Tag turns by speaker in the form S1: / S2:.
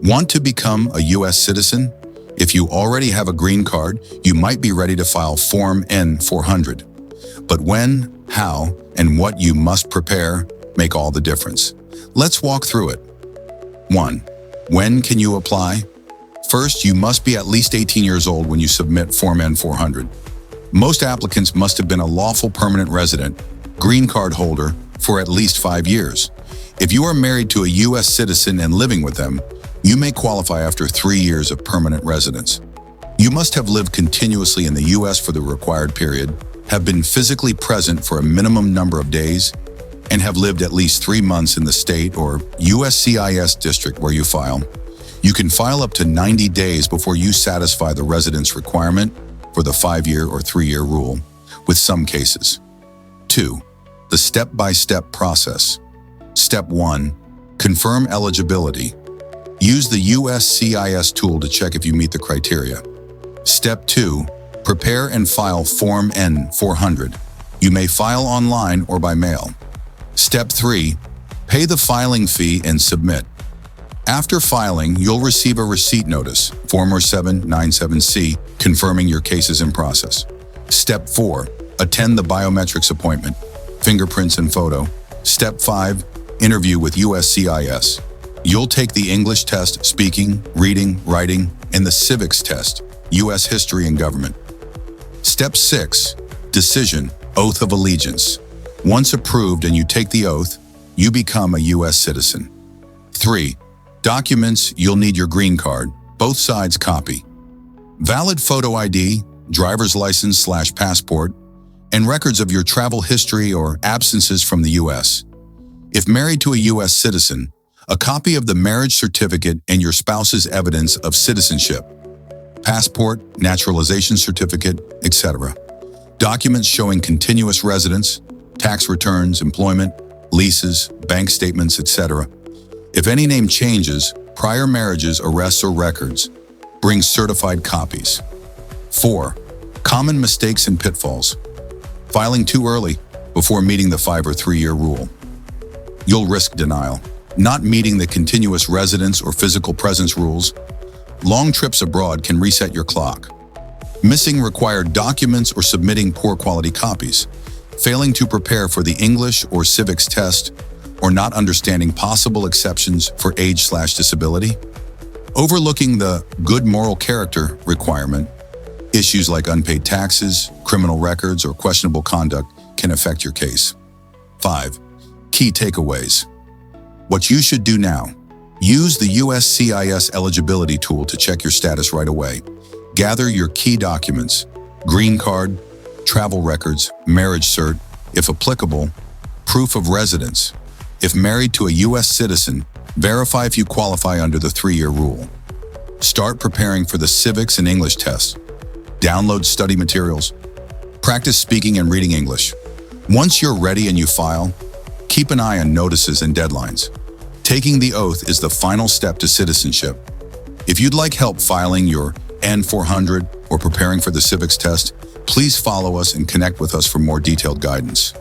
S1: Want to become a U.S. citizen? If you already have a green card, you might be ready to file Form N-400. But when, how, and what you must prepare make all the difference. Let's walk through it. 1. When can you apply? First, you must be at least 18 years old when you submit Form N-400. Most applicants must have been a lawful permanent resident, green card holder, for at least 5 years. If you are married to a U.S. citizen and living with them, you may qualify after 3 years of permanent residence. You must have lived continuously in the U.S. for the required period, have been physically present for a minimum number of days, and have lived at least 3 months in the state or USCIS district where you file. You can file up to 90 days before you satisfy the residence requirement for the 5-year or 3-year rule, with some cases. 2. The step-by-step process. Step 1. Confirm eligibility. Use the USCIS tool to check if you meet the criteria. Step 2. Prepare and file Form N-400. You may file online or by mail. Step 3. Pay the filing fee and submit. After filing, you'll receive a receipt notice, Form 797C, confirming your case is in process. Step 4. Attend the biometrics appointment, fingerprints and photo. Step 5. Interview with USCIS. You'll take the English test, speaking, reading, writing, and the civics test, U.S. history and government. Step 6. Decision, oath of allegiance. Once approved and you take the oath, you become a U.S. citizen. 3. Documents, you'll need your green card, both sides copy. Valid photo ID, driver's license/passport, and records of your travel history or absences from the U.S. If married to a U.S. citizen, a copy of the marriage certificate and your spouse's evidence of citizenship, passport, naturalization certificate, etc. Documents showing continuous residence, tax returns, employment, leases, bank statements, etc. If any name changes, prior marriages, arrests, or records, bring certified copies. 4. Common mistakes and pitfalls. Filing too early, before meeting the 5 or 3-year rule. You'll risk denial. Not meeting the continuous residence or physical presence rules. Long trips abroad can reset your clock. Missing required documents or submitting poor quality copies. Failing to prepare for the English or civics test, or not understanding possible exceptions for age/disability. Overlooking the good moral character requirement. Issues like unpaid taxes, criminal records, or questionable conduct can affect your case. 5. Key takeaways. What you should do now. Use the USCIS eligibility tool to check your status right away. Gather your key documents, green card, travel records, marriage cert, if applicable, proof of residence. If married to a U.S. citizen, verify if you qualify under the 3-year rule. Start preparing for the civics and English test. Download study materials. Practice speaking and reading English. Once you're ready and you file, keep an eye on notices and deadlines. Taking the oath is the final step to citizenship. If you'd like help filing your N-400 or preparing for the civics test, please follow us and connect with us for more detailed guidance.